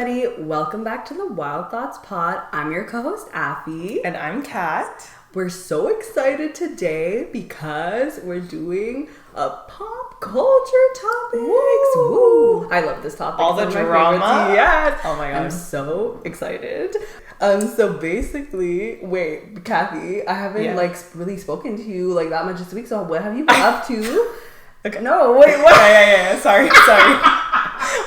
everybody. Welcome back to the Wild Thoughts Pod. I'm your co-host, Afi. And I'm Kat. We're so excited today because we're doing a pop culture topics. Woo! I love this topic. All the drama. Yes. Oh my god. I'm so excited. So basically, wait, Kathy, I haven't really spoken to you like that much this week. So what have you been up to? Okay. No, wait, what? Yeah. Sorry.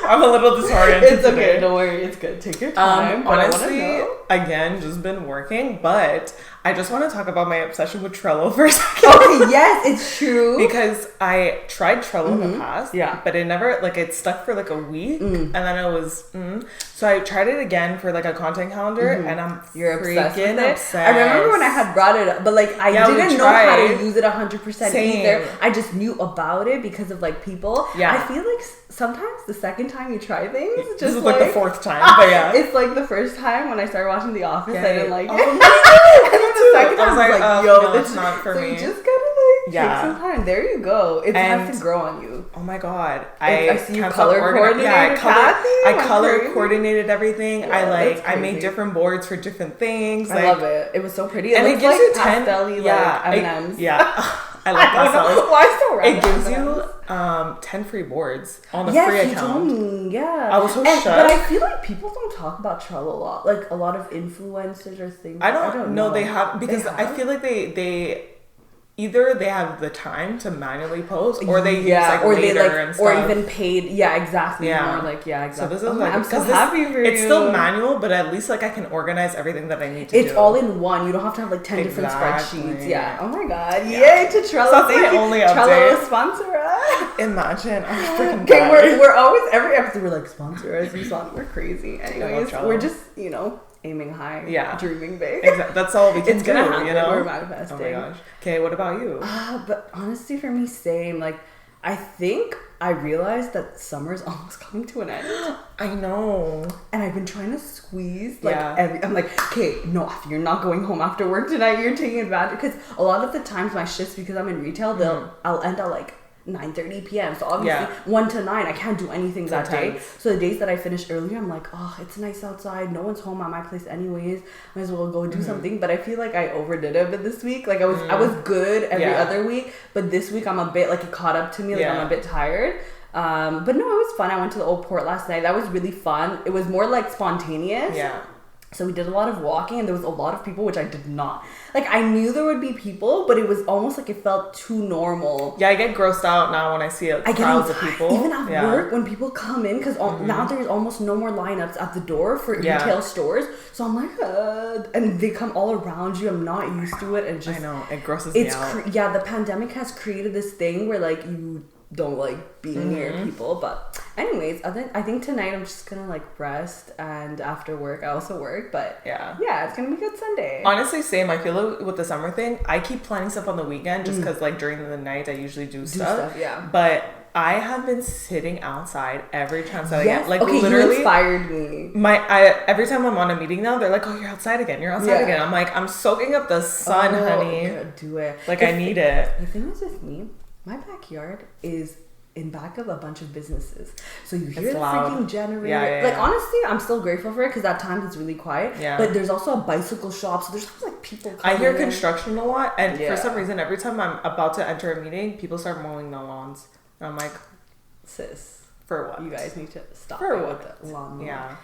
I'm a little disoriented. It's okay. Don't worry. It's good. Take your time. Honestly, again, just been working, but I just want to talk about my obsession with Trello for a second. Okay, yes, it's true. Because I tried Trello in the past, but it never, it stuck for a week, and then it was, so I tried it again for a content calendar, and I'm freaking obsessed. I remember when I had brought it up, but I didn't know how to use it 100% either. I just knew about it because of people. Yeah. I feel like sometimes the second time you try things, just this is the fourth time, but yeah. It's the first time when I started watching The Office, I didn't like it. And the second time I was like, yo, no, it's not for me. So you just gotta take some time. There you go. It has to grow on you. Oh my god. I see you color coordinated. Yeah, I color coordinated everything. Yeah, I made different boards for different things. I love it. It was so pretty. And it gives you 10 M&Ms. I like that. Why so random? It gives you 10 free boards on a free account. I was so shocked. But I feel like people don't talk about Trello a lot. A lot of influencers or things. I don't know. They have, because I feel like they either they have the time to manually post, or they use later and stuff, or even paid. Yeah, exactly. Yeah, more exactly. So this is I'm so happy for you. It's still manual, but at least I can organize everything that I need to do. It's all in one. You don't have to have 10 different spreadsheets. Yeah. Oh my god. Yeah. Yay to Trello. So that's my only update. Trello sponsor us. Imagine. I'm freaking okay. We're always every episode we're sponsor us. We're crazy. Anyways, we're just aiming high, dreaming big. Exactly. That's all we can do. It's gonna happen. We're manifesting. Oh my gosh. Okay, what about you? But honestly, for me, same. I think I realized that summer's almost coming to an end. I know. And I've been trying to squeeze I'm okay, no, you're not going home after work tonight. You're taking advantage, because a lot of the times my shifts, because I'm in retail, I'll end at 9:30 p.m. So obviously 1 to 9 I can't do anything that day. So the days that I finish earlier, I'm it's nice outside, no one's home at my place anyways, might as well go do something. But I feel like I overdid it a bit this week. I was good every other week, but this week I'm a bit it caught up to me. I'm a bit tired. But no, it was fun. I went to the old port last night. That was really fun. It was more spontaneous. So we did a lot of walking, and there was a lot of people, which I did not. I knew there would be people, but it was almost it felt too normal. Yeah, I get grossed out now when I see crowds of people. Even at work, when people come in, because now there's almost no more lineups at the door for retail stores. So I'm and they come all around you. I'm not used to it. And just, I know, it grosses me out. The pandemic has created this thing where you don't being near people. But anyways, I think tonight I'm just gonna rest, and after work I also work, but it's gonna be a good Sunday. Honestly, same. I feel with the summer thing, I keep planning stuff on the weekend just because during the night I usually do stuff. But I have been sitting outside every chance that I get. Literally, you inspired me. Every time I'm on a meeting now, they're like, "Oh, you're outside again. You're outside again." I'm I'm soaking up the sun, honey. Do it. I need it. The thing is with me, my backyard is in back of a bunch of businesses, so you hear the freaking generator. Honestly, I'm still grateful for it, because at times it's really quiet. But there's also a bicycle shop, so there's people coming I hear construction a lot, and for some reason, every time I'm about to enter a meeting, people start mowing the lawns, and I'm like, sis, for what? You guys need to stop for it what? with the lawn. Yeah.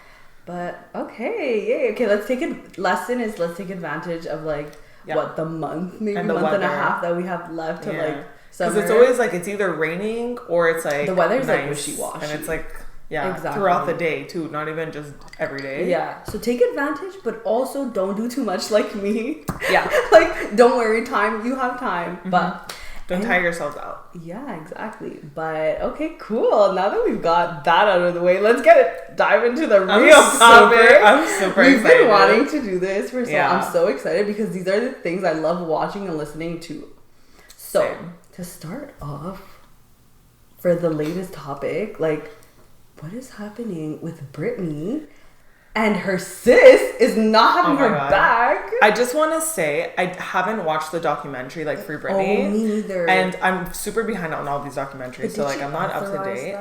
But okay, let's take take advantage of what the month, maybe month weather. And a half that we have left to because it's always it's either raining or it's the weather's nice, wishy-washy, and it's exactly. throughout the day too, not even just every day. So take advantage, but also don't do too much like me. Don't worry, you have time, but don't tire yourselves out. Yeah, exactly. But okay, cool. Now that we've got that out of the way, let's dive into the real topic. I'm super We've excited. Been wanting to do this for so long. I'm so excited because these are the things I love watching and listening to. So to start off, for the latest topic, what is happening with Britney? And her sis is not having her back. I just want to say, I haven't watched the documentary, Free Britney. Oh, me neither. And I'm super behind on all these documentaries, so I'm not up to date.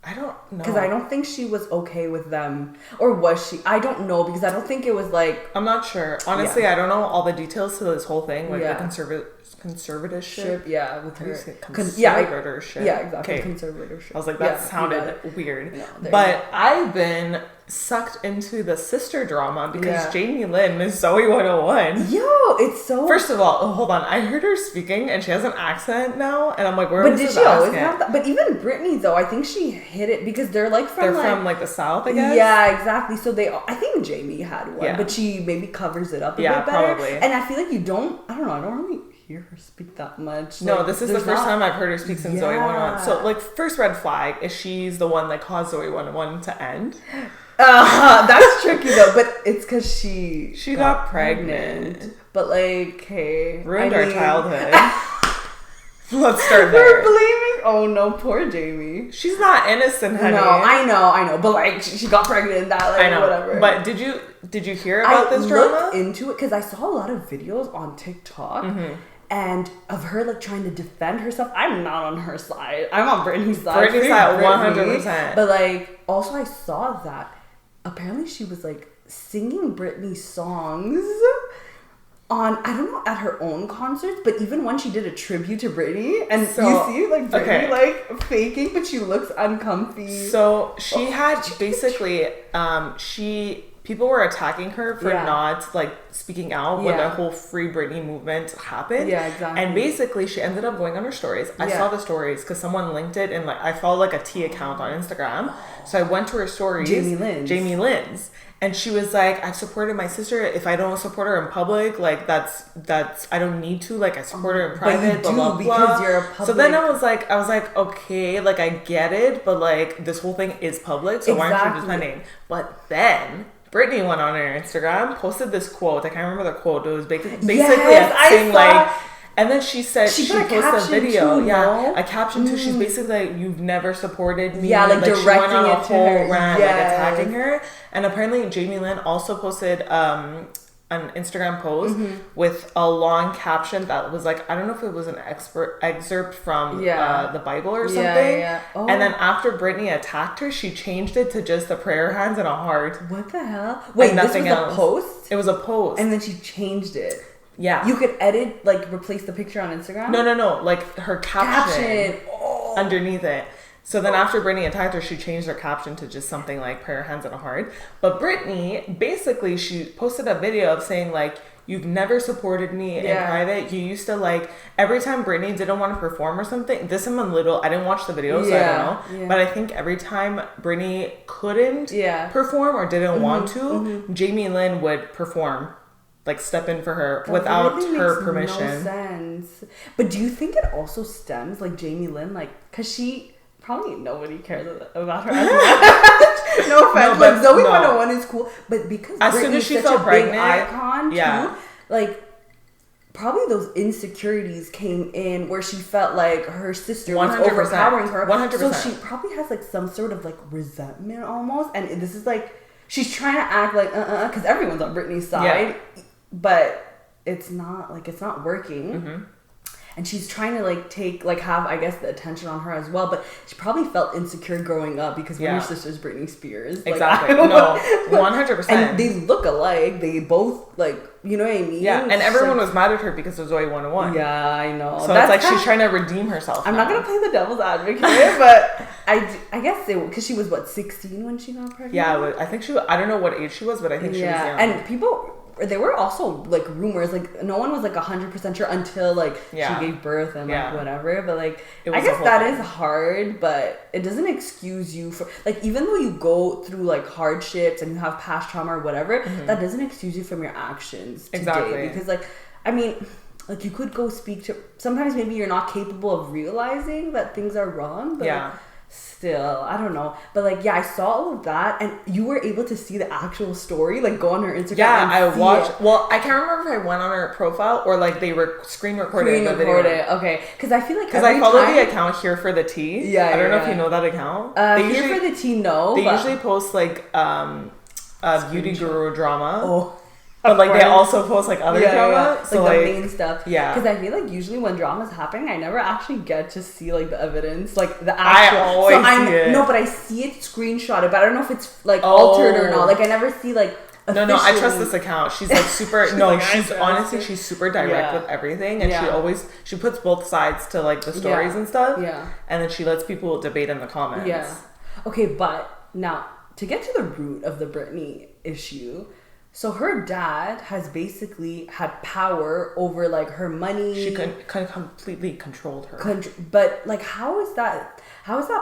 I don't know. Because I don't think she was okay with them. Or was she? I don't know, because I don't think it was like... I'm not sure. Honestly, I don't know all the details to this whole thing. Like the conservatorship. Yeah, with her. Conservatorship. Yeah, exactly. Okay. Conservatorship. I was like, that sounded weird. No, but I've been sucked into the sister drama because Jamie Lynn is Zoe 101. Yo, it's so... First of all, hold on. I heard her speaking and she has an accent now. And I'm like, where was this accent? But did she always have that? But even Britney, though, I think she hit it because they're like from... They're from like the South, I guess? Yeah, exactly. So I think Jamie had one, but she maybe covers it up a bit better. Probably. And I feel like I don't really hear her speak that much. No, this is the first time I've heard her speak since Zoe 101. So, like, first red flag is she's the one that caused Zoe 101 to end. That's tricky though, but it's because she got pregnant. But like, hey, ruined our childhood. Let's start there. We're blaming. Oh no, poor Jamie. She's not innocent, honey. No, I know. But like, she got pregnant. That like, I know. Whatever. But did you hear about this drama? I looked into it because I saw a lot of videos on TikTok. And of her like trying to defend herself. I'm not on her side. I'm on Britney's side. Britney's side, 100%. But like, also I saw that apparently she was like singing Britney songs on, I don't know, at her own concerts, but even when she did a tribute to Britney, and you see like Britney like faking, but she looks uncomfy. So she had basically, people were attacking her for not like speaking out when the whole Free Britney movement happened. Yeah, exactly. And basically she ended up going on her stories. I saw the stories because someone linked it, and like I follow like a T account on Instagram. So I went to her stories. Jamie Lynn's. And she was like, I've supported my sister. If I don't support her in public, like that's I don't need to. Like I support her in private, but you blah, do, blah, because blah. you're a public. So then I was like, okay, like I get it, but like this whole thing is public, so why aren't you just my name? But then Britney went on her Instagram, posted this quote. I can't remember the quote. It was basically a thing like... And then she said she posted a video, a caption too. She's basically like, "You've never supported me." Yeah, like directing she went on a it to her, rant, like attacking her. And apparently, Jamie Lynn also posted an Instagram post with a long caption that was like, I don't know if it was an excerpt from the Bible or something. Oh. And then after Britney attacked her, she changed it to just the prayer hands and a heart. What the hell? Wait, nothing this was else. A post? It was a post, and then she changed it. Yeah. You could edit, like, replace the picture on Instagram? No. Like, her caption. Underneath it. So then after Britney attacked her, she changed her caption to just something like prayer hands and a heart. But Britney, basically, she posted a video of saying, like, you've never supported me in private. You used to, like, every time Britney didn't want to perform or something, I didn't watch the video, so I don't know. Yeah. But I think every time Britney couldn't perform or didn't want to, Jamie Lynn would perform. Like step in for her without really her permission. No sense. But do you think it also stems like Jamie Lynn, like, because she probably nobody cares about her as much. No offense, like Zoe 101 is cool, but because as soon as she's such a pregnant, big icon too, like probably those insecurities came in where she felt like her sister 100%. Was overpowering her. 100%. So she probably has like some sort of like resentment almost, and this is like she's trying to act like because everyone's on Britney's side. Yeah. But it's not working, and she's trying to like have I guess the attention on her as well. But she probably felt insecure growing up because her sister's Britney Spears. Exactly, like, no, 100%. And they look alike. They both like, you know what I mean? Yeah, and everyone was mad at her because of Zoe 101. Yeah, I know. So that's it's like she's trying to redeem herself. I'm not gonna play the devil's advocate, but I guess because she was 16 when she got pregnant. Yeah, I think I don't know what age she was, but I think she was young. And people. There were also like rumors, like no one was like 100% sure until like she gave birth and like whatever. But like I guess that is hard, but it doesn't excuse you for like even though you go through like hardships and you have past trauma or whatever, that doesn't excuse you from your actions today. Because like I mean, like you could go speak to. Sometimes maybe you're not capable of realizing that things are wrong, but. Like, still, I don't know, but like I saw all of that, and you were able to see the actual story, like go on her Instagram. Yeah, I watched. Well, I can't remember if I went on her profile or like they were screen recorded the video. Okay, because I feel like I follow the account Here for the Tea. Yeah, I don't know if you know that account. Here for the Tea, no. They usually post like beauty guru drama. Oh. But like they also post like other drama, so like the main stuff. Yeah, because I feel like usually when drama's happening, I never actually get to see like the evidence, like the actual. I always see it. No, but I see it screenshotted, but I don't know if it's like altered or not. Like I never see like. No, I trust this account. She's like super. she's honestly she's super direct with everything, and she puts both sides to like the stories and stuff. Yeah, and then she lets people debate in the comments. Yeah. Okay, but now to get to the root of the Britney issue. So her dad has basically had power over like her money. She completely controlled her. But like, how is that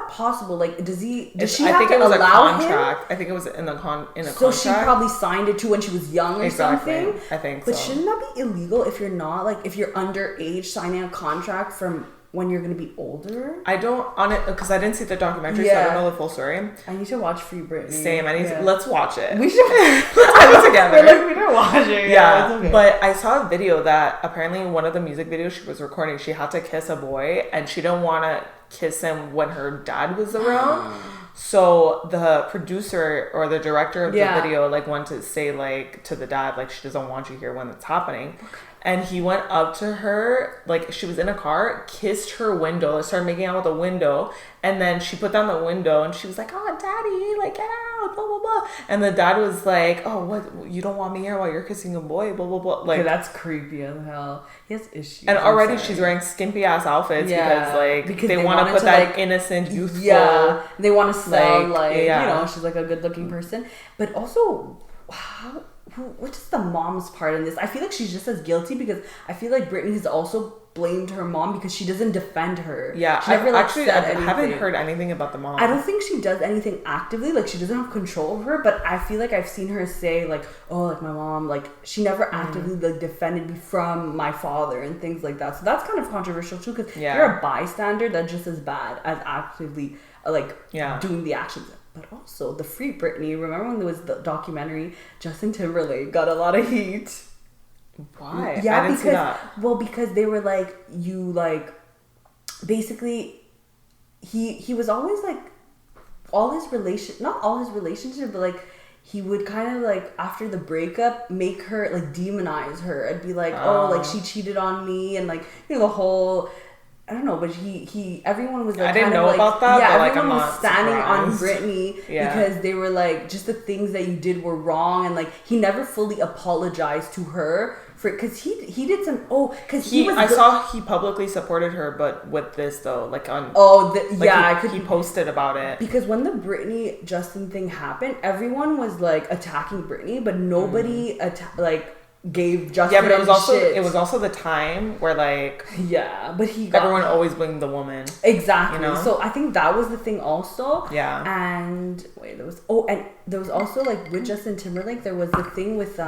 possible? Like, does she I have think to it was allow a contract. him? I think it was in a contract. So she probably signed it too when she was young or something. I think. But shouldn't that be illegal if you're not like if you're underage signing a contract from when you're gonna be older? I don't on it because I didn't see the documentary, so I don't know the full story. I need to watch Free Britney. Same. Let's watch it. We should let's watch it together. We're like, we don't watch it. Yeah, it's okay. But I saw a video that apparently in one of the music videos she was recording, she had to kiss a boy, and she didn't want to kiss him when her dad was around. So the producer or the director of the video like went to say like to the dad like she doesn't want you here when it's happening. And he went up to her, like she was in a car, kissed her window, started making out with the window. And then she put down the window and she was like, oh, daddy, like get out, blah, blah, blah. And the dad was like, oh, what? You don't want me here while you're kissing a boy, blah, blah, blah. Like, okay, that's creepy as hell. He has issues. And already she's wearing skimpy ass outfits because they want to put that like, innocent, youthful. Yeah, they want to sell you know, she's like a good looking person. But also, what's the mom's part in this? I feel like she's just as guilty because I feel like Britney has also blamed her mom because she doesn't defend her. Yeah, she never, I haven't heard anything about the mom. I don't think she does anything actively. Like she doesn't have control over her, but I feel like I've seen her say like, oh, like my mom, like she never actively like defended me from my father and things like that. So that's kind of controversial too because you're a bystander. That's just as bad as actively doing the actions. But also, the Free Britney, remember when there was the documentary, Justin Timberlake got a lot of heat. Why? Yeah, I didn't see that. Well, because they were like, basically, he was always like, not all his relationships, but like, he would kind of like, after the breakup, make her, like, demonize her. I'd be like, oh, like, she cheated on me, and like, you know, the whole... I don't know, but everyone was like, I didn't know about that. Yeah, but everyone like, was standing on Britney because they were like, just the things that you did were wrong, and like he never fully apologized to her for because he did some because I saw he publicly supported her, but with this though, like on he posted about it because when the Britney Justin thing happened, everyone was like attacking Britney, but nobody gave Justin but it was also the time where like but everyone always blamed the woman exactly, you know? So I think that was the thing also. And there was also like with Justin Timberlake there was the thing with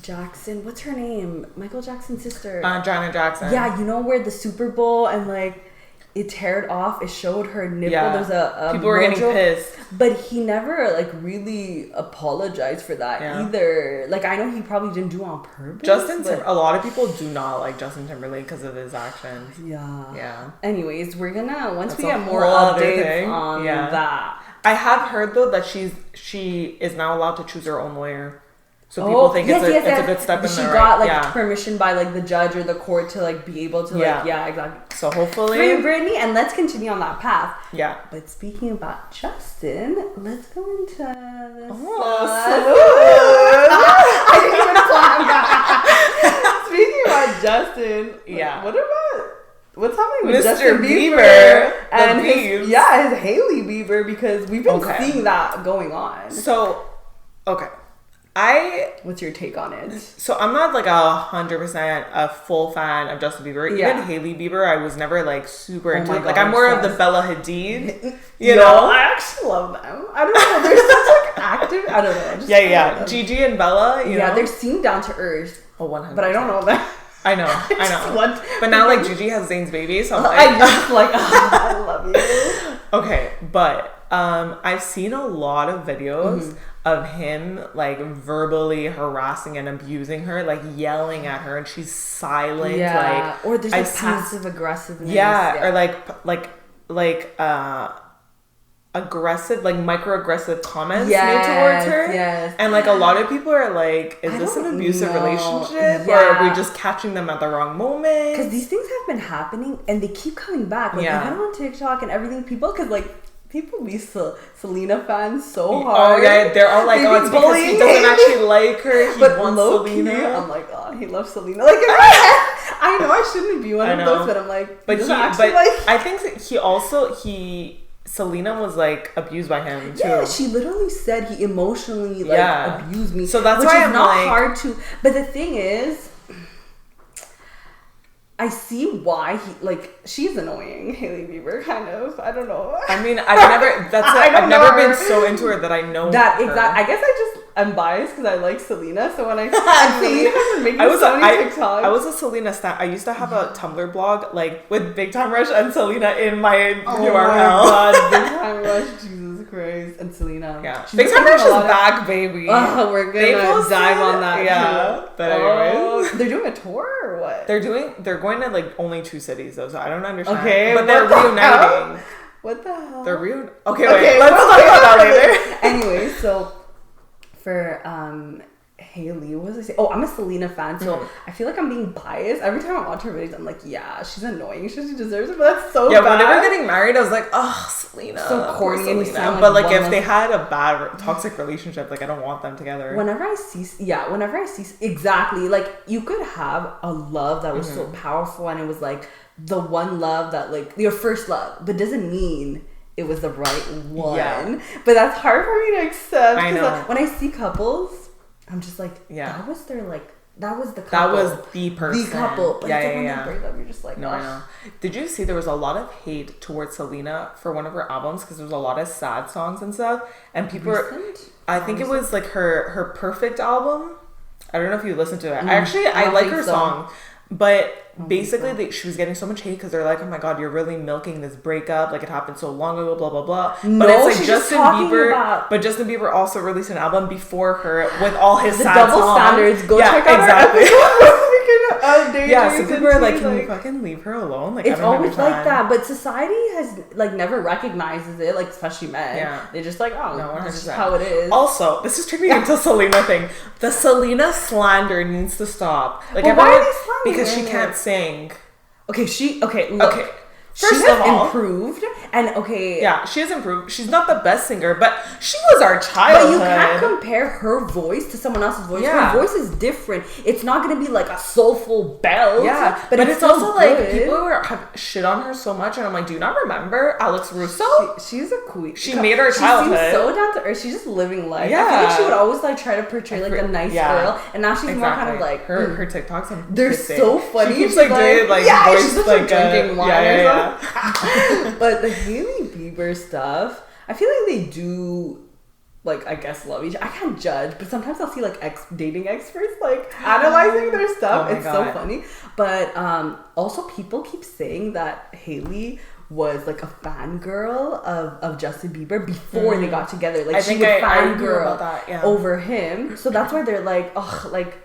Jackson, what's her name, Michael Jackson's sister, Janet Jackson, you know, where the Super Bowl and like it teared off, it showed her nipple. There's a people were getting pissed, but he never like really apologized for that either. Like I know he probably didn't do it on purpose. A lot of people do not like Justin Timberlake because of his actions. Anyways, we're gonna once we get more updates on that. I have heard though that she is now allowed to choose her own lawyer. So people think it's a good step in the right. She got permission by like the judge or the court to like be able to exactly. So hopefully Free Britney, and let's continue on that path. Yeah. But speaking about Justin, let's go into this. I didn't even plan that. Speaking about Justin, what's happening with Justin Bieber and his Hailey Bieber, because we've been seeing that going on. So, okay. What's your take on it? So I'm not like 100% a full fan of Justin Bieber. Even Hailey Bieber, I was never like super into. Like I'm more of the Bella Hadid. You know, I actually love them. I don't know. They're such like active. I don't know. I just Gigi and Bella. You know? They're seemed down to earth. Oh, 100%. But I don't know them. I know. But now like Gigi has Zayn's baby, so I'm like, I just like I love you. Okay, but I've seen a lot of videos of him like verbally harassing and abusing her, like yelling at her, and she's silent. Or there's passive aggressiveness. Or like aggressive, like microaggressive comments made towards her. Yes. And like a lot of people are like, is this an abusive relationship? Or are we just catching them at the wrong moment? Because these things have been happening and they keep coming back. Like even on TikTok and everything, people be Selena fans so hard. Oh yeah, they're all like, oh, it's because he doesn't actually like her. He wants Selena. I'm like, oh, he loves Selena. Like in my head, I know I shouldn't be one of those, but I'm like, I think Selena was like abused by him too. Yeah, she literally said he emotionally abused me. So that's why I'm not hard to. But the thing is, I see why she's annoying, Hailey Bieber, kind of. I don't know. I mean, I've never been so into her that I know that exactly. I guess I'm biased because I like Selena. So when Selena has been making so many TikToks. I was a Selena stan. I used to have a Tumblr blog like with Big Time Rush and Selena in my URL. Oh my god, Big Time Rush, Jesus Christ, and Selena. Yeah, Big Time Rush is back, baby. Oh, we're gonna dive on that. Yeah, too. But anyways, they're doing a tour or what? They're going to like only 2 cities though, so I don't understand. Okay, but they're reuniting. What the hell? They're Okay, wait. Let's talk about that later. Anyway, so for Hailey, what was I saying? Oh, I'm a Selena fan, so I feel like I'm being biased. Every time I watch her videos, I'm like, yeah, she's annoying. She deserves it, but that's so bad. Yeah, when they were getting married, I was like, oh, Selena. So corny and Selena. But like, if they had a bad, toxic relationship, like, I don't want them together. Whenever I see, exactly, like, you could have a love that was so powerful and it was like the one love that, like, your first love, but doesn't mean it was the right one. Yeah. But that's hard for me to accept. I know. Like, when I see couples, I'm just like, that was the couple. That was the person. The couple. But when they break up, you're just like, no, I know. Did you see there was a lot of hate towards Selena for one of her albums because there was a lot of sad songs and stuff, and people I think it was like her Perfect album. I don't know if you listened to it. I like her song. But basically, she was getting so much hate because they're like, "Oh my god, you're really milking this breakup. Like it happened so long ago, blah blah blah." No, but it's like Justin Bieber. But Justin Bieber also released an album before her with all his sad double songs. Standards. Go check out exactly. So people are like, "Can you fucking leave her alone?" Like it's always like that. But society has like never recognizes it. Like especially men. Yeah. They're just like, "Oh, no, this is how it is." Also, this is triggering into Selena thing. The Selena slander needs to stop. Like, why are they slandering? Because she can't sing. Look. First of all, improved and she has improved. She's not the best singer, but she was our childhood. But you can't compare her voice to someone else's voice. Yeah. Her voice is different. It's not gonna be like a soulful bell. Yeah, but it's also good. Like people have shit on her so much, and I'm like, do you not remember Alex Russo? She's a queen. She made her childhood. She's so down to earth. She's just living life. Yeah. I feel like she would always like try to portray like a nice girl, and now she's more kind of like her TikToks. They're so funny. She keeps like doing like voice she's like drinking wine or something. But the Hailey Bieber stuff, I feel like they do, like, I guess love each other. I can't judge, but sometimes I'll see like dating experts like analyzing their stuff. It's so funny. But also people keep saying that Hailey was like a fangirl of Justin Bieber before they got together. Like she would fangirl over him. So that's why they're like, oh, like,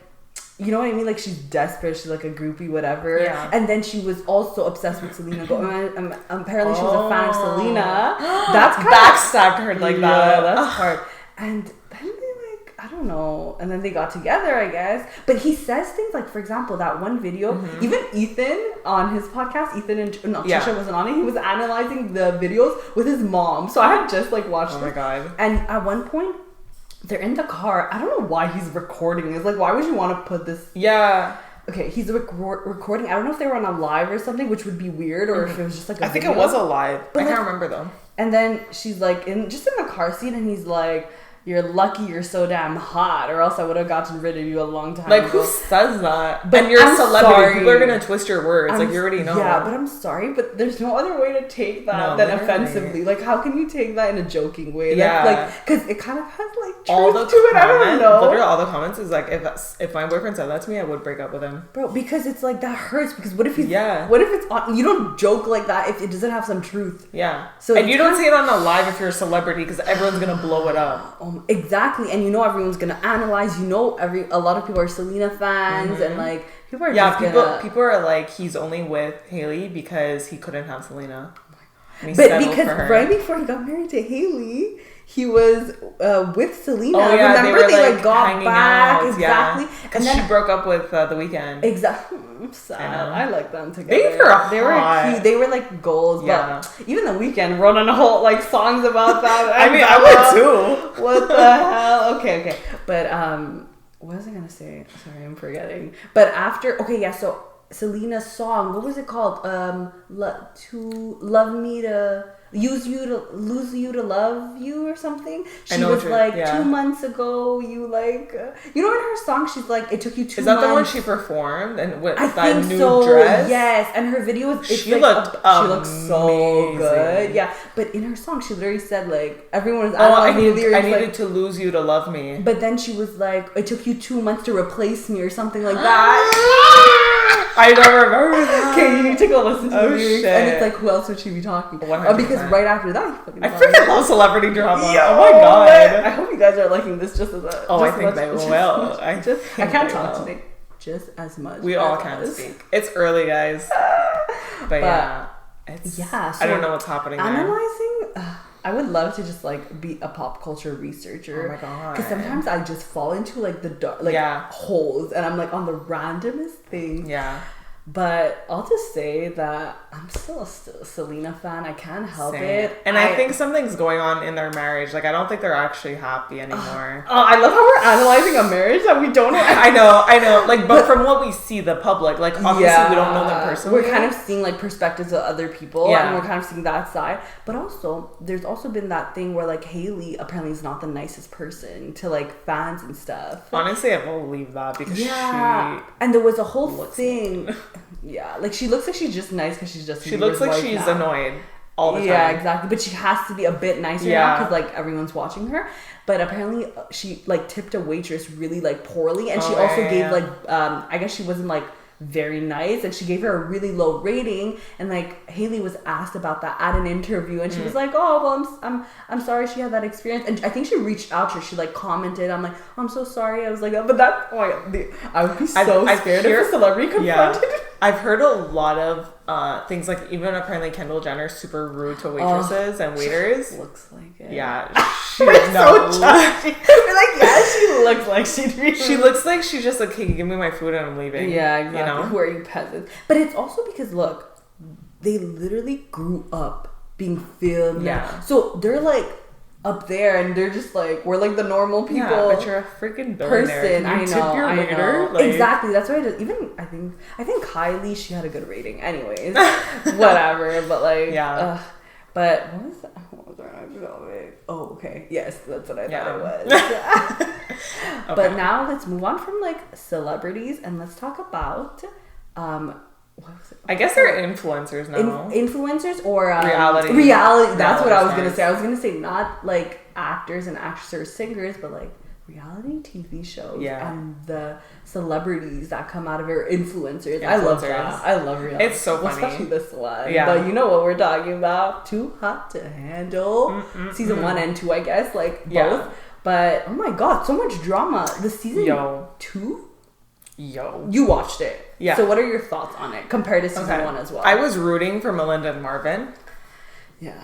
you know what I mean? Like she's desperate. She's like a groupie, whatever. Yeah. And then she was also obsessed with Selena. Apparently she was a fan of Selena. That's kind backstabbed her like that. That's hard. And then they like, I don't know. And then they got together, I guess. But he says things like, for example, that one video. Even Ethan on his podcast, Trisha wasn't on it. He was analyzing the videos with his mom. So I had just like watched. Oh my god. And at one point, they're in the car. I don't know why he's recording this. Like, why would you want to put this? Yeah. Okay, he's recording. I don't know if they were on a live or something, which would be weird, or if it was just like a video. I think it was a live. But I can't remember though. And then she's like, in the car seat, and he's like, "You're lucky you're so damn hot, or else I would have gotten rid of you a long time ago." Like, who says that? But you're a celebrity. Sorry. People are going to twist your words. Like, you already know. Yeah, but I'm sorry, but there's no other way to take that than offensively. Like, how can you take that in a joking way? Yeah. Like, because it kind of has, like, truth to it. I don't know. Literally, all the comments is like, if my boyfriend said that to me, I would break up with him. Bro, because it's like, that hurts. Because what if he's... Yeah. What if it's... You don't joke like that if it doesn't have some truth. Yeah. So and you don't say it on a live if you're a celebrity, because everyone's going to blow it up. Exactly. And you know everyone's gonna analyze. You know, a lot of people are Selena fans, and like people are people are like, he's only with Hailey because he couldn't have Selena. But because right before he got married to Hailey, he was with Selena. Oh, yeah, remember they like got back out, exactly, and then she broke up with The Weeknd. Exactly. Sad. I like them together. They were cute. They were like goals. But even The Weeknd wrote on a whole like songs about that. I mean, I would too. What the hell? Okay. But what was I gonna say? Sorry, I'm forgetting. But after so Selena's song, what was it called? Lose you to love you or something. She was like 2 months ago. You like you know in her song she's like it took you 2 months. Is that the one she performed and with that new so, dress? Yes, and her video was she looked so good. Yeah, but in her song she literally said like everyone was I needed to lose you to love me. But then she was like it took you 2 months to replace me or something like that. I don't remember that. Okay, you need to go listen to the lyrics. Shit. And it's like, who else would she be talking to? Because right after that, I freaking love celebrity drama. Yo, oh my god. I hope you guys are liking this just as a. I think they will. I can't talk today just as much. We all can't speak. It's early, guys. But yeah. So I don't know what's happening analyzing, I would love to just like be a pop culture researcher. Oh my god. Because sometimes I just fall into like the dark, holes, and I'm like on the randomest thing. Yeah. But I'll just say that I'm still a Selena fan. I can't help it. And I think something's going on in their marriage. Like, I don't think they're actually happy anymore. I love how we're analyzing a marriage that we don't know. I know. Like, but from what we see, the public, like, obviously we don't know them personally. We're kind of seeing, like, perspectives of other people. And we're kind of seeing that side. But also, there's also been that thing where, like, Hailey apparently is not the nicest person to, like, fans and stuff. Honestly, I believe that because she... And there was a whole thing... Yeah, like she looks like she's just nice because she's just. She looks like she's annoyed all the time. Yeah, exactly. But she has to be a bit nicer now because like everyone's watching her. But apparently she like tipped a waitress really like poorly, and she also gave like I guess she wasn't like very nice, and she gave her a really low rating. And like Hailey was asked about that at an interview, and she was like, "Oh well, I'm sorry she had that experience." And I think she reached out to her. She like commented, "I'm like, I'm so sorry." I was like, but that I would be so scared if a celebrity confronted. I've heard a lot of things like even apparently Kendall Jenner's super rude to waitresses and waiters. Looks like it. Yeah, she's so judgy. We're like, yeah, she looks like she'd be. She looks like she's just like, okay, give me my food and I'm leaving. Yeah, exactly. You know? Who are you peasants? But it's also because look, they literally grew up being filmed. Yeah. So they're like up there and they're just like we're like the normal people. Yeah, but you're a freaking person. I know. Tip your waiter? Like, exactly. That's why even I think Kylie, she had a good rating. Anyways, whatever. But like, but what was our next topic? Oh, okay. Yes, that's what I thought it was. Okay. But now let's move on from like celebrities and let's talk about what was it? I guess they're influencers now. Influencers or reality. That's what I was gonna say. I was gonna say not like actors and actresses, singers, but like reality TV shows and the celebrities that come out of it, influencers. I love that. I love reality. It's so funny. Especially this one. Yeah. But you know what we're talking about. Too Hot to Handle. Season 1 and 2, I guess. Like both. But oh my god, so much drama. The season 2? You watched it. Yeah. So what are your thoughts on it compared to season 1 as well? I was rooting for Melinda and Marvin. Yeah.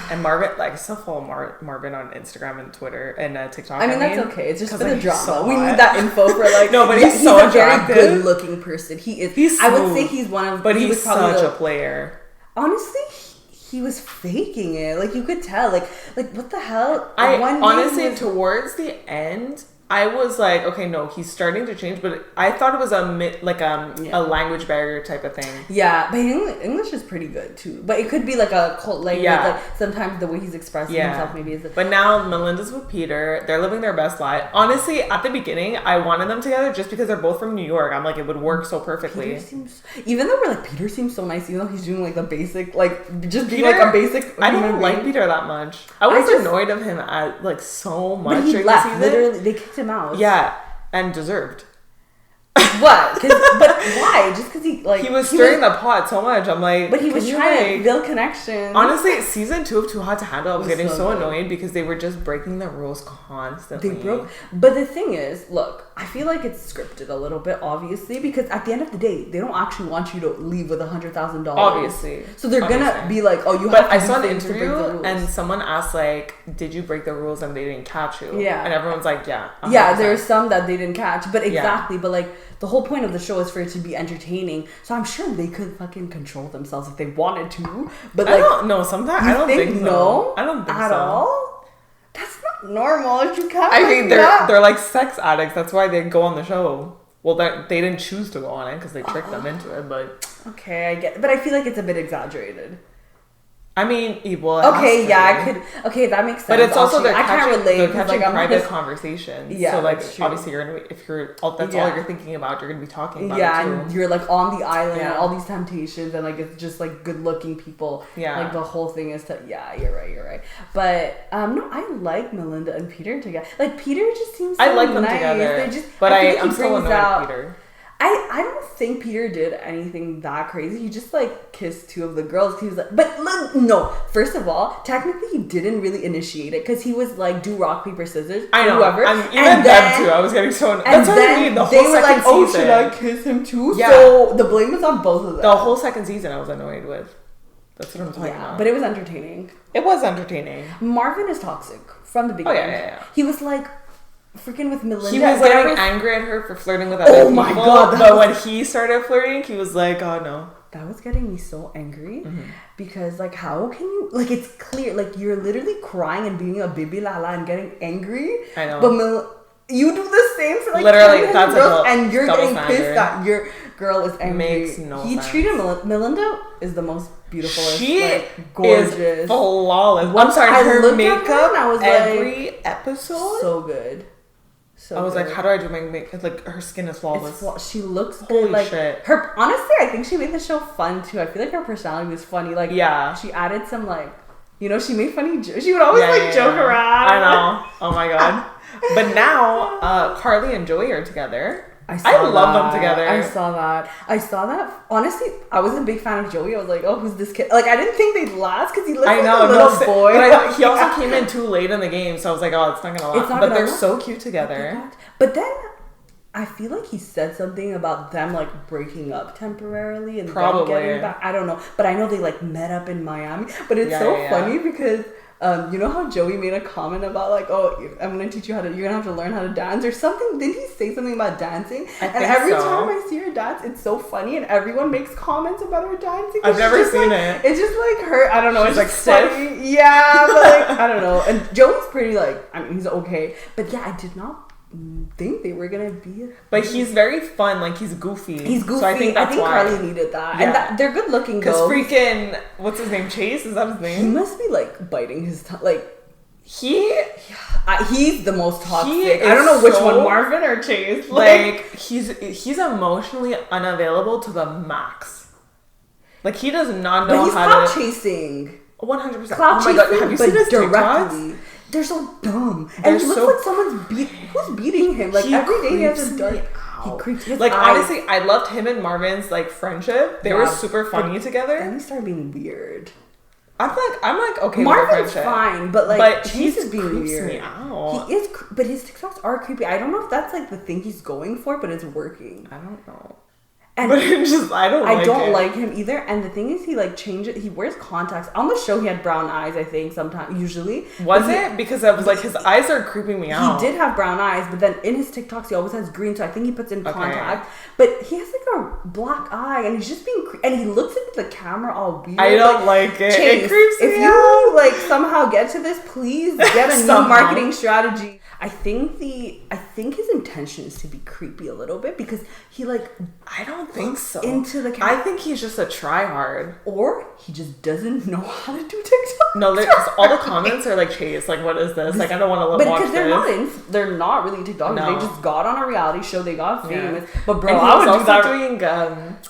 And Marvin, like, I still follow Marvin on Instagram and Twitter and TikTok. I mean, that's okay. It's just for the drama. So we need that info for like. No, but he's so attractive. Very good-looking person. He is. He's smooth, I would say he's one of. But he's such a player. Honestly, he was faking it. Like you could tell. Like what the hell? Honestly, towards the end, I was like, okay, no, he's starting to change, but I thought it was a language barrier type of thing. Yeah, but English is pretty good too. But it could be like a cult language. Like sometimes the way he's expressing himself maybe is. But now Melinda's with Peter. They're living their best life. Honestly, at the beginning, I wanted them together just because they're both from New York. I'm like, it would work so perfectly. Even though we're like, Peter seems so nice, even though he's doing like the basic, like just being like a basic. I don't like Peter that much. I was annoyed of him at like so much. But he left. Literally, they kicked him out. Yeah, and deserved. What? But why? Just because he was stirring the pot so much. I'm like, but he was trying to build connections. Honestly, season 2 of Too Hot to Handle, I was getting so annoyed because they were just breaking the rules constantly. But the thing is, look, I feel like it's scripted a little bit, obviously, because at the end of the day, they don't actually want you to leave with $100,000. Obviously. So they're gonna be like, oh, you but have to I saw an break the interview rules. and someone asked, like, did you break the rules and they didn't catch you? Yeah. And everyone's like, yeah. 100%. Yeah, there's some that they didn't catch. But exactly, but like, the whole point of the show is for it to be entertaining. So I'm sure they could fucking control themselves if they wanted to. But like, I don't know. Sometimes I don't think so. No, I don't think at so. all. That's not normal. If you can't. I mean, they're like sex addicts. That's why they go on the show. Well, they didn't choose to go on it because they tricked them into it. But okay, I get. But I feel like it's a bit exaggerated. I mean, well, okay, yeah, I could. Okay, that makes sense. But it's also I can't relate. They're catching like, private conversations. Yeah, so like obviously you're gonna be, if you're that's all you're thinking about, you're gonna be talking about it too. And you're like on the island and all these temptations and like it's just like good looking people. Yeah, like the whole thing is to you're right. But no, I like Melinda and Peter together. Like Peter just seems so I like them nice. together. But I'm still annoyed at Peter. I don't think Peter did anything that crazy. He just like kissed two of the girls. He was like, but look, no. First of all, technically he didn't really initiate it because he was like, do rock paper scissors. I know. Whoever. Even them too. I was getting so. That's what I mean. The whole they were like, oh, should I kiss him too? Yeah. So the blame was on both of them. The whole second season, I was annoyed with. That's what I'm talking about. But it was entertaining. It was entertaining. Marvin is toxic from the beginning. Yeah. He was like. Freaking with Melinda. He was getting angry at her for flirting with other people. Oh my god. But when he started flirting, he was like, oh no. That was getting me so angry. Because like, how can you, like, it's clear, like, you're literally crying and being a baby lala and getting angry. I know. But you do the same for like literally, that's girls, and you're getting pissed that your girl is angry. Makes no sense. He treated Melinda is the most beautiful. She like, gorgeous. Is flawless. I'm sorry, her makeup I was every like, episode. So good. So I was like, how do I do my makeup? Like, her skin is flawless. She looks Holy good. Like, shit. Honestly, I think she made the show fun too. I feel like her personality was funny. Like, she added some like, she made funny jokes. She would always joke around. I know. Oh my god. But now, Carly and Joey are together. I love them together. I saw that. Honestly, I was a big fan of Joey. I was like, oh, who's this kid? Like, I didn't think they'd last because he looked like a little boy. But he also came in too late in the game, so I was like, oh, it's not gonna last. But they're so cute together. But then I feel like he said something about them like breaking up temporarily and then getting back. I don't know, but I know they like met up in Miami. But it's funny because. You know how Joey made a comment about like, oh, I'm gonna teach you you're gonna have to learn how to dance or something. Didn't he say something about dancing? And every time I see her dance, it's so funny, and everyone makes comments about her dancing. I've never seen it. It's just like her. I don't know. She's it's like funny. Yeah, but like I don't know. And Joey's pretty like. I mean, he's okay, but yeah, I did not think they were gonna be. But he's very fun. Like he's goofy. So I think that's why Carly needed that. Yeah. And they're good looking though. Because freaking what's his name? Chase, is that his name? He must be like biting his tongue. Like he's the most toxic. I don't know which one, Marvin or Chase. Like he's emotionally unavailable to the max. Like he does not know how to. But he's chasing. 100%. Oh my god, have you seen his TikToks? They're so dumb. And he looks like someone's who's beating him. Like every day he has a dark. He creeps his like eyes. Honestly, I loved him and Marvin's like friendship. They were super funny together. Then he started being weird. I'm like okay. Marvin's fine, but Chase is being weird. Me out. He is, but his TikToks are creepy. I don't know if that's like the thing he's going for, but it's working. I don't know. And but I don't like him either. And the thing is, he like changes. He wears contacts on the show. He had brown eyes, I think. Sometimes, usually, because I was like his eyes are creeping me out. He did have brown eyes, but then in his TikToks, he always has green. So I think he puts in contact. But he has like a black eye, and he's just being and he looks into the camera all weird. I don't like it. Chase, it creeps me out. If you like somehow get to this, please get a new marketing strategy. I think his intention is to be creepy a little bit because he like I don't think so. Into the camera. I think he's just a tryhard, or he just doesn't know how to do TikTok. No, because all the comments are like, "Chase, like, what is this? Like, I don't want to watch this." But because they're not really TikTok. No. They just got on a reality show. They got famous. Yeah. But bro, and I would do that.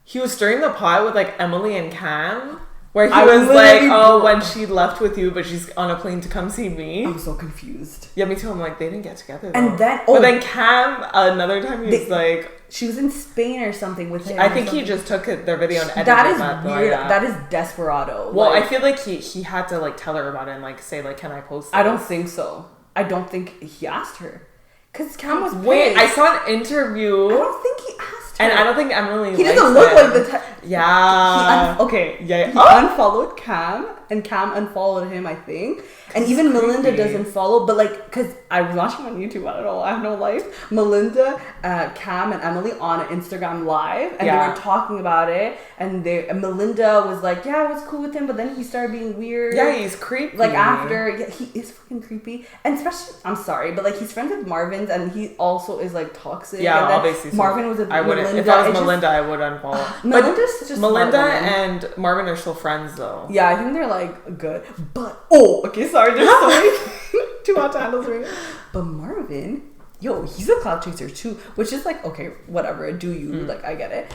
He was stirring the pot with like Emily and Cam. Where he was like, oh, when she left with you, but she's on a plane to come see me. I was so confused. Yeah, me too. I'm like, they didn't get together though. And then, but then Cam, another time he was like... She was in Spain or something with him. I think he just took their video and edited that. Is weird. That is desperado. Well, I feel like he had to like tell her about it and like say like, can I post this? I don't think so. I don't think he asked her. Because Cam was pissed. Wait, I saw an interview. I don't think he asked her. And I don't think Emily He likes doesn't look like the type. Yeah. He unfollowed Cam, and Cam unfollowed him, I think. And That's even creepy. Melinda doesn't follow, but like, because I was watching on YouTube, I don't know, I have no life. Melinda, Cam, and Emily on Instagram Live, and they were talking about it. And Melinda was like, yeah, I was cool with him, but then he started being weird. Yeah, he's creepy. Like after, he is fucking creepy. And especially, I'm sorry, but like he's friends with Marvin's, and he also is like toxic. Yeah, and obviously. Marvin was a Melinda. If I was Melinda, I would unfollow. Melinda's just Melinda and Marvin are still friends though. Yeah, I think they're like good. But sorry, there's so many too hot to handle right now. But Marvin, he's a clout chaser too, which is like, okay, whatever, do you, like, I get it.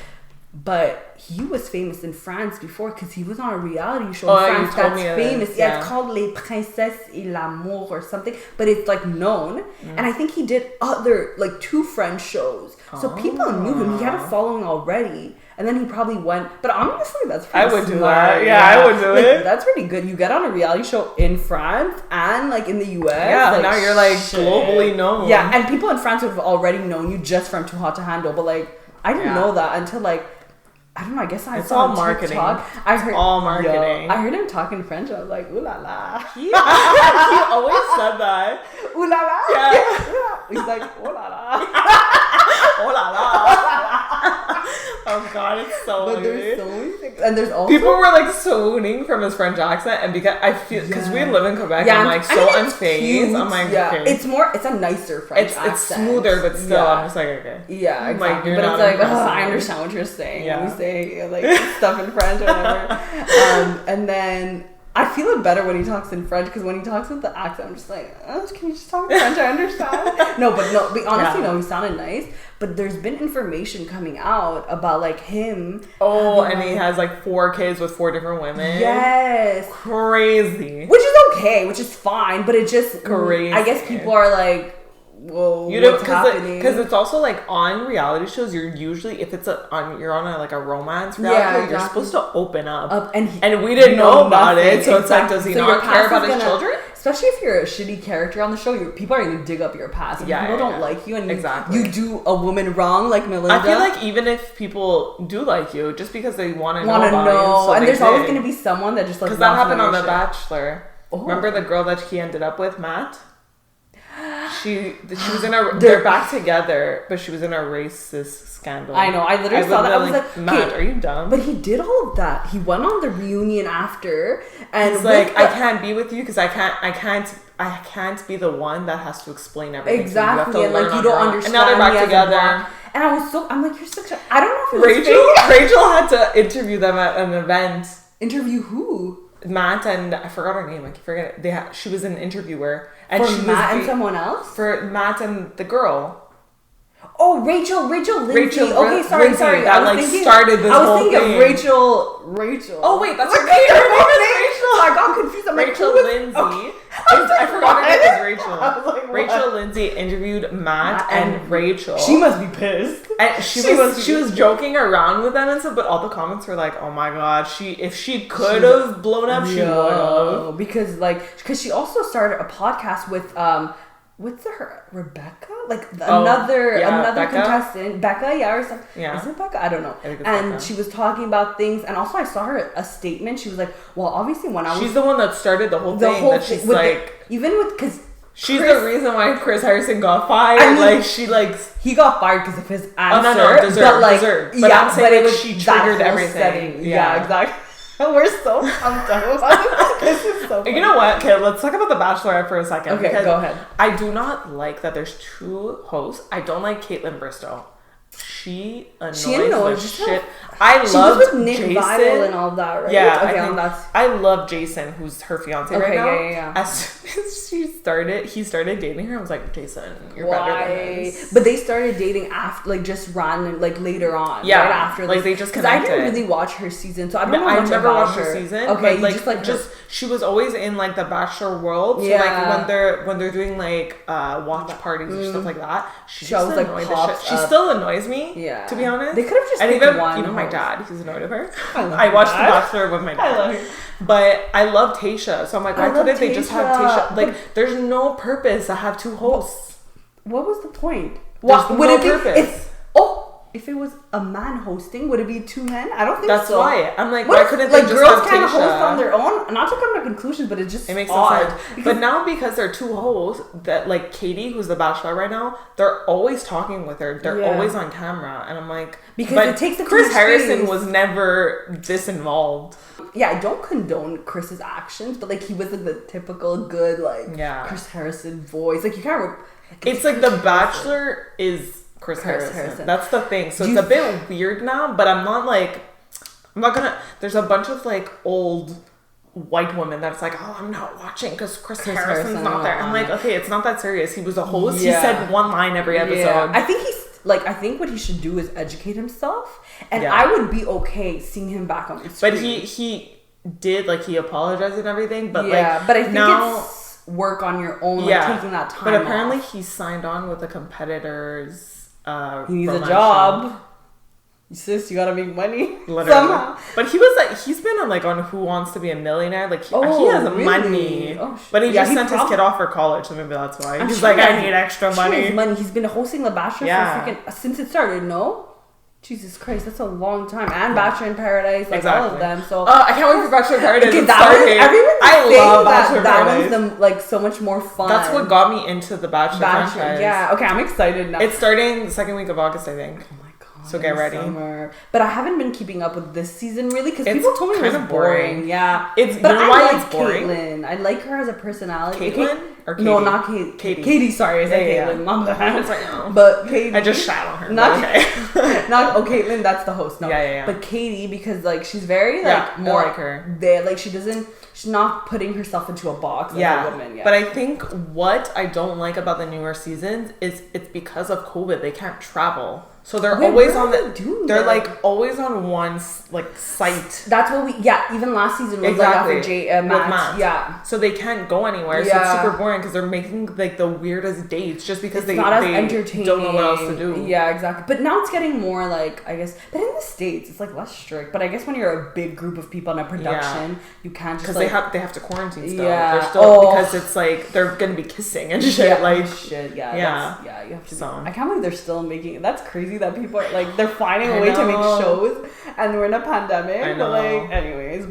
But he was famous in France before because he was on a reality show in France that's famous. Yeah, it's called Les Princesses et l'Amour or something, but it's like known. And I think he did other, like 2 French shows. So people knew him. He had a following already. And then he probably went, but honestly, that's pretty I would smart. do that. Yeah, I would do it. That's pretty good. You get on a reality show in France and like in the US. Yeah, like, now you're like globally known. Yeah, and people in France would have already known you just from Too Hot to Handle. But like, I didn't know that until like, I don't know, I guess I saw all marketing. TikTok. I heard all marketing. I heard him talking French. I was like, ooh la la. He always said that. Ooh la la. Yeah. He's like, ooh la la. Oh la la. Oh god, it's so But weird. there's so many things. And there's also people were like swooning from his French accent, and because I feel because we live in Quebec, I'm like so unfazed. I'm like, okay. It's a nicer French accent. It's smoother, but still, I'm just like, okay. Yeah, exactly. Like, but it's like, I understand what you're saying. Yeah. We say like stuff in French or whatever. And then I feel it better when he talks in French, because when he talks with the accent, I'm just like, can you just talk in French? I understand. But honestly, no, he sounded nice. But there's been information coming out about like him. Oh, and he has like 4 kids with 4 different women. Yes. Crazy. Which is okay, which is fine, but it just crazy. I guess people are like, whoa, what's happening? Because it's also like on reality shows, you're usually, if it's you're on a romance reality show, you're supposed to open up. And we didn't know about it, so it's like, does he not care about his children? Especially if you're a shitty character on the show, people are going to dig up your past. And people don't like you, and you do a woman wrong, like Melinda. I feel like even if people do like you, just because they want to know about you, so and there's always going to be someone that just like, because that happened on The Bachelor. Remember the girl that he ended up with, Matt? She was in they're back together, but she was in a racist scandal. I know. I literally saw that. I was like, Matt, are you dumb? But he did all of that. He went on the reunion after, and he's like, I can't be with you because I can't be the one that has to explain everything. Exactly, you and like you don't understand. And now they're back together. And I'm like, you're such a. I don't know if Rachel had to interview them at an event. Interview who? Matt and I forgot her name. I keep forgetting. She was an interviewer, and for Matt and someone else. For Matt and the girl. Oh, Rachel Lindsay. Okay, sorry. That started this whole thing. I was thinking of Rachel. Oh wait, that's her name. Rachel. I got confused. I'm Rachel like, Lindsay. Okay. I forgot her name was Rachel. I was like, Rachel Lindsay interviewed Matt and Rachel. She must be pissed. And she was joking around with them and stuff, but all the comments were like, "Oh my god, if she could have blown up, she would have." Because she also started a podcast with what's her Rebecca? Like another Becca? contestant, Becca, or something. Yeah. Is it Becca? I don't know. And Becca. She was talking about things, and also I saw her a statement. She was like, "Well, obviously when I was she's the one that started the whole thing. That she's like because she's the reason why Chris Harrison got fired. I mean, he got fired because of his answer. Oh no, deserved. But I'm saying she triggered everything. Yeah, exactly. We're so pumped up about this. This is so funny. You know what? Okay, let's talk about The Bachelorette for a second. Okay, go ahead. I do not like that there's 2 hosts. I don't like Caitlin Bristow. She annoys the shit. I love with Nick Jason Vital and all that, right? Yeah, I love Jason, who's her fiance right now. Yeah. As soon as he started dating her, I was like, Jason, you're better than this. But they started dating after, just random, later on. Yeah, right after. They just connected. I didn't really watch her season, so I don't know much I've never about watched her season. Okay, but she was always in the Bachelor world. So when they're doing watch parties or stuff like that, she just annoyed the shit. She still annoys me. Yeah. To be honest, they could have just even my dad, he's annoyed of her. I watched The Bachelor with my dad. I love her. But I love Tayshia, so I'm like, why couldn't they just have Tayshia? There's no purpose to have 2 hosts. what was the point? What would it be? If it was a man hosting, would it be 2 men? I don't think That's so. why. I'm like, why couldn't they just girls have can't Tayshia? host on their own? Not to come to conclusions, but it makes no sense. But now because they're 2 hosts, that like Katie, who's the Bachelor right now, they're always talking with her. They're always on camera, and I'm like, because it takes Chris Harrison was never this involved. Yeah, I don't condone Chris's actions, but like he was like the typical good Chris Harrison voice. Like you can't. It's like the Bachelor is Chris Harrison. That's the thing. So it's a bit weird now, but I'm not gonna. There's a bunch of like old white women that's like, oh, I'm not watching because Chris Harrison's not there. I'm like, okay, it's not that serious. He was a host. Yeah. He said 1 line every episode. Yeah. I think what he should do is educate himself, and I would be okay seeing him back on the screen. But he did he apologized and everything. But but I think it's work on your own, taking that time. But apparently he signed on with the competitors. He needs a job. Sis, you gotta make money. Literally. Somehow. But he was he's been on Who Wants to Be a Millionaire. He has money. Oh, but he just sent his kid off for college, so maybe that's why. He's I need extra money. He's been hosting The Bachelor for since it started, no? Jesus Christ, that's a long time. And Bachelor in Paradise, all of them. So I can't wait for Bachelor in Paradise. Okay, I love Bachelor in Paradise. That one's so much more fun. That's what got me into the Bachelor franchise. Yeah, okay, I'm excited now. It's starting the second week of August, I think. Oh my god. So get ready. Summer. But I haven't been keeping up with this season really because people told me it was boring. Yeah. I like boring? Caitlyn. I like her as a personality. Caitlyn? Or Katie? No, not Katie. Katie, sorry, I said Caitlyn. Mom, no. But Katie. I just shat on her. Caitlyn, that's the host. No. Yeah. But Katie, because she's very more like her. She's not putting herself into a box as a woman. Yeah. But I think what I don't like about the newer seasons is it's because of COVID. They can't travel. So they're always on always on one site. That's what even last season was after Matt. Yeah. So they can't go anywhere. So it's super boring because they're making the weirdest dates just because they entertaining. Don't know what else to do. Yeah, exactly. But now it's getting more I guess, but in the States it's less strict. But I guess when you're a big group of people in a production, you can't just they have to quarantine still. Yeah. They're still because it's they're gonna be kissing and shit. You have to. I can't believe they're still making it. That's crazy that people are they're finding a way to make shows and we're in a pandemic. I know. But anyways,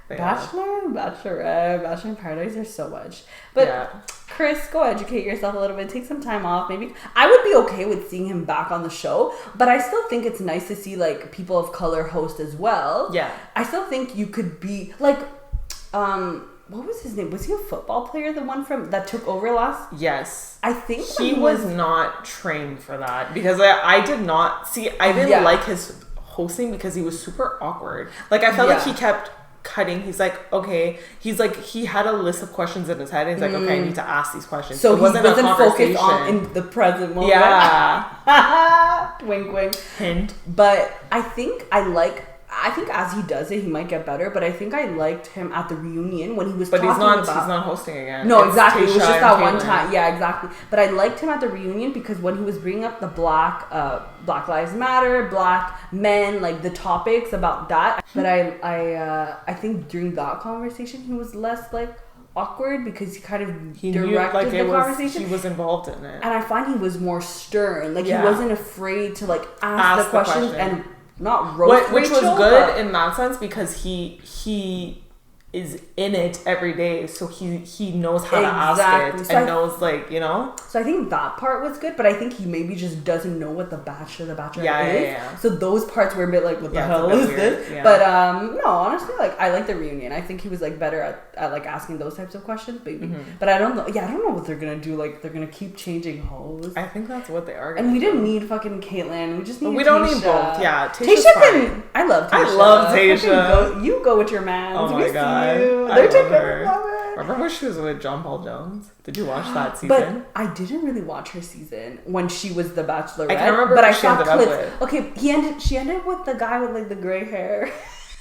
Bachelor, Bachelorette, Bachelor in Paradise, there's so much. But Chris, go educate yourself a little bit. Take some time off. Maybe I would be okay with seeing him back on the show, but I still think it's nice to see people of color host as well. Yeah. I still think you could be what was his name? Was he a football player? The one that took over last? Yes. I think he was not trained for that because I did not see. I didn't like his hosting because he was super awkward. I felt like he kept cutting. He's okay. He had a list of questions in his head. And he's okay, I need to ask these questions. So he wasn't focused on in the present moment. Yeah. Wink, wink. Hint. But I think as he does it, he might get better. But I think I liked him at the reunion when he was talking about... But he's not hosting again. No, exactly. It was just that one time. Yeah, exactly. But I liked him at the reunion because when he was bringing up the Black Lives Matter, Black men, the topics about that. But I think during that conversation, he was less awkward because he kind of directed the conversation. He was involved in it. And I find he was more stern. He wasn't afraid to ask the questions and... Not roast which was good in that sense because he is in it every day, so he knows how to ask it and knows So I think that part was good, but I think he maybe just doesn't know what the Bachelorette is. Yeah. So those parts were a bit what the hell is this? Yeah. But no, honestly, I like the reunion. I think he was better at asking those types of questions, maybe. Mm-hmm. But I don't know. Yeah, I don't know what they're gonna do. They're gonna keep changing hosts. I think that's what they are. And we didn't need fucking Caitlyn. We just need. We don't need both. Yeah, Tasha I love Tasha. I love Tasha. You go with your man. Oh my god. They're together. Remember when she was with John Paul Jones? Did you watch that season? But I didn't really watch her season when she was the Bachelorette. I can't remember but who I she saw ended clips. up with. Okay, she ended with the guy with the gray hair.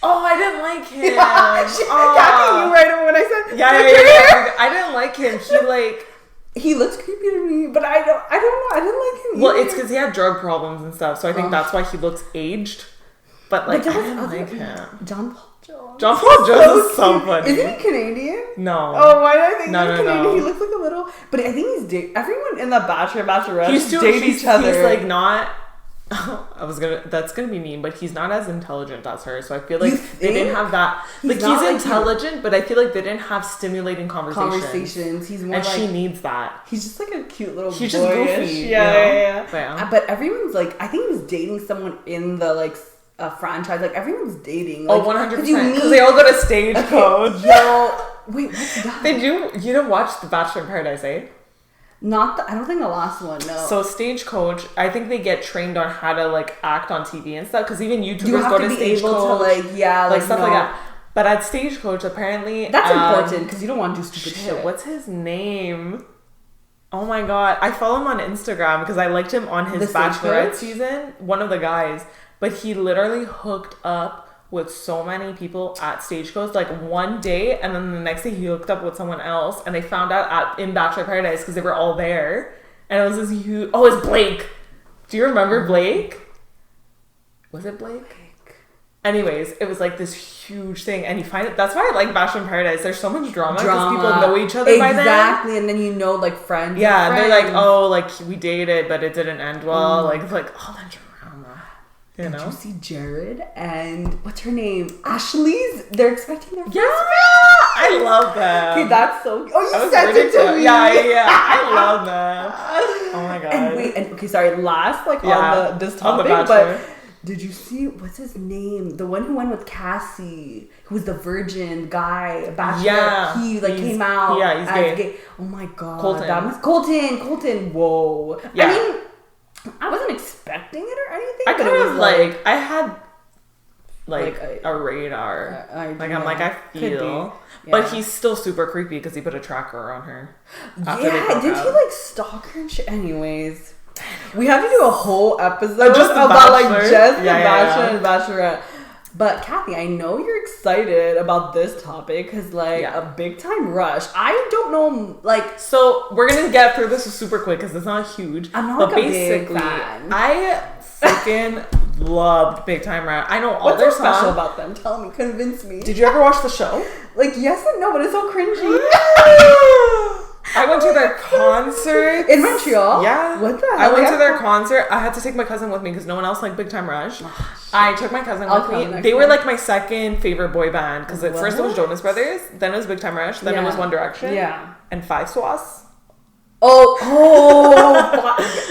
Oh, I didn't like him. She attacking you right away when I said yeah. I didn't like him. He looks creepy to me, but I don't know. I didn't like him. Well, it's because he had drug problems and stuff, so I think that's why he looks aged. But like, but I didn't like him. John Paul Jones. John Paul Jones is so funny. Isn't he Canadian? No. Oh, why did I think he's Canadian? No. He looks like a little. But I think he's dating. Everyone in the Bachelor, Bachelorette, he's date each other. He's like not. That's gonna be mean, but he's not as intelligent as her. So I feel like they didn't have that. He's intelligent, but I feel like they didn't have stimulating conversations. He's more and she needs that. He's just like a cute little. He's just goofy. Yeah. But everyone's like, I think he was dating someone in the like a franchise. Like everyone's dating. Like, 100%. Because they all go to Stagecoach. Yo, wait, what's that? You didn't watch The Bachelor in Paradise, eh? I don't think the last one, no. So Stagecoach, I think they get trained on how to like act on TV and stuff, because even YouTubers go to Stagecoach, like stuff like that. But at Stagecoach, apparently that's important, because you don't want to do stupid shit. What's his name? Oh my god, I follow him on Instagram because I liked him on his Bachelorette season. One of the guys, but he literally hooked up with so many people at Stagecoach, like one day, and then the next day he hooked up with someone else, and they found out in Bachelor Paradise because they were all there, and it was this huge. Oh, it's Blake. Do you remember Blake? Was it Blake? Anyways, it was like this huge thing, and you find it. That's why I like Bachelor in Paradise. There's so much drama because people know each other by then. Exactly, and then you know, like friends. Yeah, they're like, oh, like we dated, but it didn't end well. Like all that drama. Did you see Jared and what's her name? Ashley's? They're expecting their first baby. I love them. Okay, that's so. Oh, you sent it to me. Yeah. I love them. Oh my god. And sorry. Last, on this topic, but did you see what's his name? The one who went with Cassie, who was the virgin guy, Bachelor. Yeah, he came out. Yeah, he's gay. Oh my god, Colton. That was Colton. Whoa. Yeah. I mean, I wasn't expecting it or anything. I kind of I had a radar. I feel. Yeah. But he's still super creepy because he put a tracker on her. Yeah, did he stalk her and shit? Anyways, we have to do a whole episode just about the Bachelor and Bachelorette. But Kathy, I know you're excited about this topic because a big time rush. I don't know, so we're gonna get through this super quick because it's not huge. I'm not a big fan. I freaking loved Big Time Rush. I know all their songs. What's so special about them? Tell me, convince me. Did you ever watch the show? Yes and no, but it's so cringy. I went to their concert in Montreal. Yeah, what the hell? I went to their concert. I had to take my cousin with me because no one else liked Big Time Rush. I took my cousin with me. They were my second favorite boy band because at first it was Jonas Brothers, then it was Big Time Rush, then it was One Direction, and Five Sauce. Oh,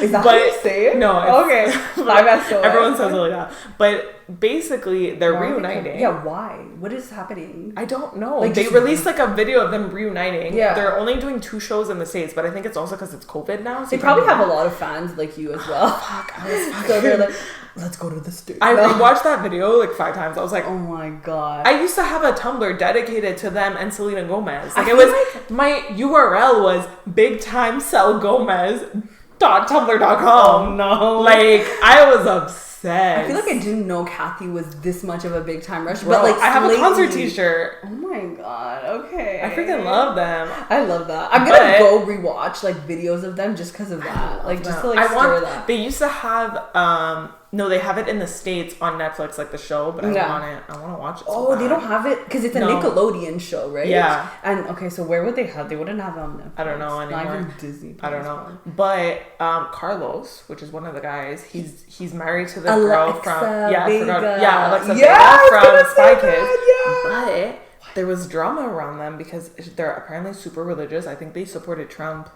is that how you say it? No. Okay. Everyone says it like that. But basically, they're reuniting. Yeah, why? What is happening? I don't know. They released a video of them reuniting. Yeah. They're only doing 2 shows in the States, but I think it's also because it's COVID now. So they probably have a lot of fans like you as well. Fuck, I was fucking... So they're let's go to the States. I rewatched that video 5 times. I was like, oh my god. I used to have a Tumblr dedicated to them and Selena Gomez. It was my URL was bigtimeselgomez.tumblr.com. Oh no. I was obsessed. I feel I didn't know Kathy was this much of a Big Time Rush. Bro, but I have a concert t-shirt. Oh my god. Okay. I freaking love them. I love that. I'm gonna go rewatch videos of them just because of that. Just to stir that. They used to have no, they have it in the States on Netflix, the show, but I want it. I want to watch it. Oh, they don't have it because it's a Nickelodeon show, right? Yeah. And okay, so where would they have? They wouldn't have it on Netflix. I don't know anymore. Not even Disney. I don't know. But Carlos, which is one of the guys, he's married to the girl from Alexa Vega from Spy Kids. But there was drama around them because they're apparently super religious. I think they supported Trump.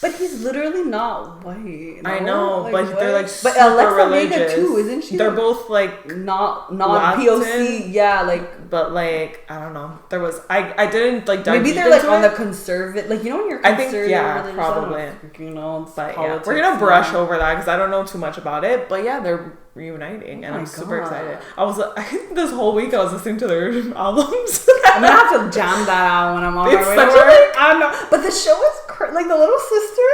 But he's literally not white. I know, but what? they're super but Alexa religious. Vega too, isn't she? They're both not POC. Yeah, but I don't know. There was I didn't dive maybe deep they're into on it. the conservative. When you're conservative. I think probably. But we're gonna brush over that because I don't know too much about it. But yeah, they're reuniting, and I'm super excited. This whole week I was listening to their albums. I'm gonna have to jam that out when I'm on my way to work. I know, but the show is the little sister,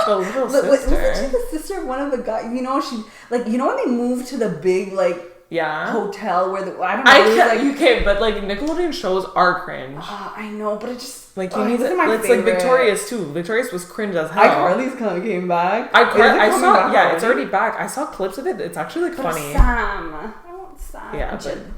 the little sister. Wasn't she the sister of one of the guys? She when they moved to the big hotel where I don't know. You can't, but Nickelodeon shows are cringe. I know, but it just Like you need to. It's like Victorious too. Victorious was cringe as hell. iCarly's kind of came back. I saw. Yeah, it's already back. I saw clips of it. It's actually like funny. Sam. I want Sam. Yeah,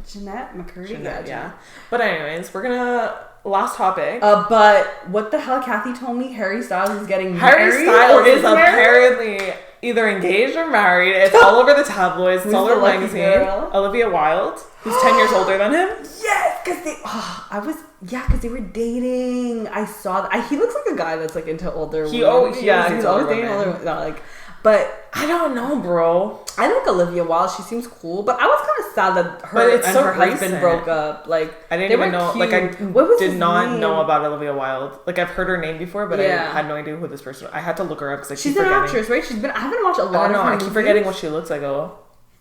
Jeanette McCurdy. Yeah. But anyways, we're gonna last topic. But what the hell? Kathy told me Harry Styles is getting married. Harry Styles is apparently either engaged or married. It's all over the tabloids. It's all over magazine. Olivia Wilde, who's 10 years older than him. Yes, because they were dating. I saw that. He looks like a guy that's like into older women. He's always dating older women. But I don't know, bro. I like Olivia Wilde. She seems cool, but I was kind of sad that her husband broke up. Like I didn't even know. Cute. Like I did not know about Olivia Wilde. Like I've heard her name before, but I had no idea who this person was. I had to look her up because she's an actress, right? I haven't watched a lot of her movies. I keep forgetting what she looks like.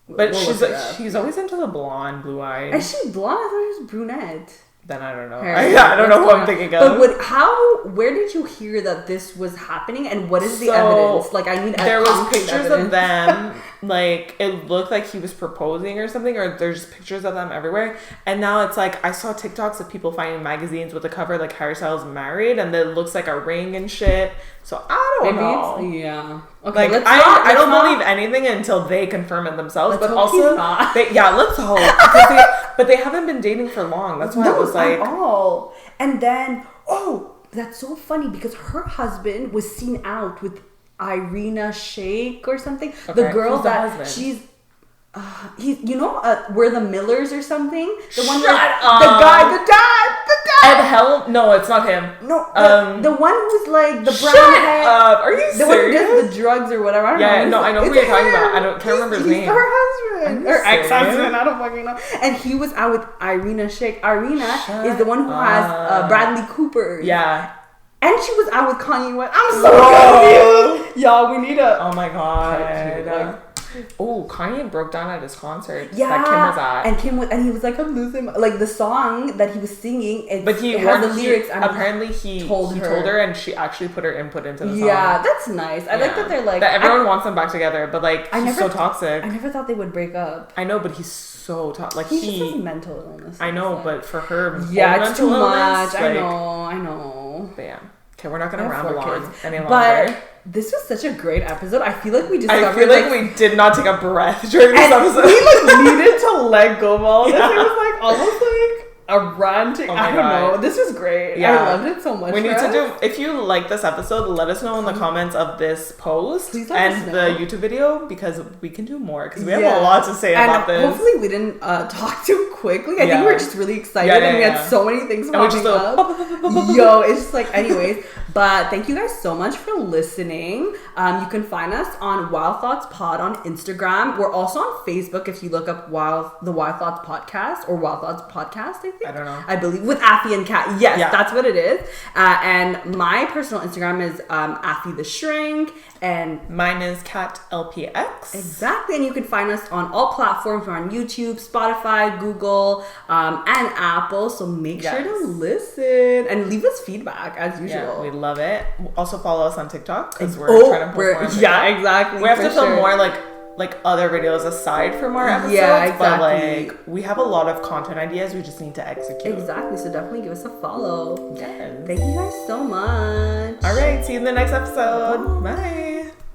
But she's always into the blonde, blue eyes. Is she blonde? I thought she was brunette. Then I don't know. I don't know who I'm thinking of. But where did you hear that this was happening, and what is the evidence? Like, I need there was pictures of them. Like, it looked like he was proposing or something, or there's pictures of them everywhere. And now it's like, I saw TikToks of people finding magazines with the cover, like, Harry Styles married, and it looks like a ring and shit. So, I don't know. Yeah. Okay, like, I don't believe anything until they confirm it themselves. But also, let's hope. But they haven't been dating for long. That's why I was like... at all. And then, that's so funny because her husband was seen out with Irina Shayk or something. Okay. The girl she's... we're the Millers or something. The one the dad. Ed Helm? No, it's not him. No, the one who's like the brown head. Are you serious? The one who does the drugs or whatever. I know who you're talking about. Can't remember his name. He's her husband or ex-husband. I don't fucking know. And he was out with Irina Shayk. Irina is the one who has Bradley Cooper. Yeah. And she was out with Kanye West. I'm so confused. Y'all, we need a... Oh my God. Kanye broke down at his concert. Yeah, that Kim was at, and he was like, "I'm losing like the song that he was singing." But he had the lyrics. Apparently, he told her, and she actually put her input into the song. Yeah, that's nice. I like that they're like that. Everyone wants them back together, but like he's so toxic. I never thought they would break up. I know, but he's so toxic. Like he just has mental illness. I know, but for her, it's too much. I know. But yeah. Okay, we're not gonna ramble on any longer. But this was such a great episode. I feel like we discovered... I feel like we did not take a breath during this episode. We needed to let go of all this. It was like almost like a ranting. I don't know. This was great. Yeah. I loved it so much. We need to do... If you like this episode, let us know in the comments of this post and the YouTube video because we can do more because we have a lot to say about this. Hopefully we didn't talk too quickly. I think we were just really excited and we had so many things popping up. It's just like, anyways. But thank you guys so much for listening. You can find us on Wild Thoughts Pod on Instagram. We're also on Facebook if you look up the Wild Thoughts Podcast or Wild Thoughts Podcast, I think. I don't know. I believe with Afiyat and Kat. Yes, that's what it is. And my personal Instagram is Afi the Shrink. And mine is Kat LPX. Exactly. And you can find us on all platforms. We're on YouTube, Spotify, Google, and Apple. So make sure to listen and leave us feedback as usual. Yeah, we love it. Also follow us on TikTok because we're trying to post more. Yeah, exactly. We have to film more like other videos aside from our episodes. Yeah, exactly. But we have a lot of content ideas. We just need to execute. Exactly. So definitely give us a follow. Yes. Thank you guys so much. All right. See you in the next episode. Bye.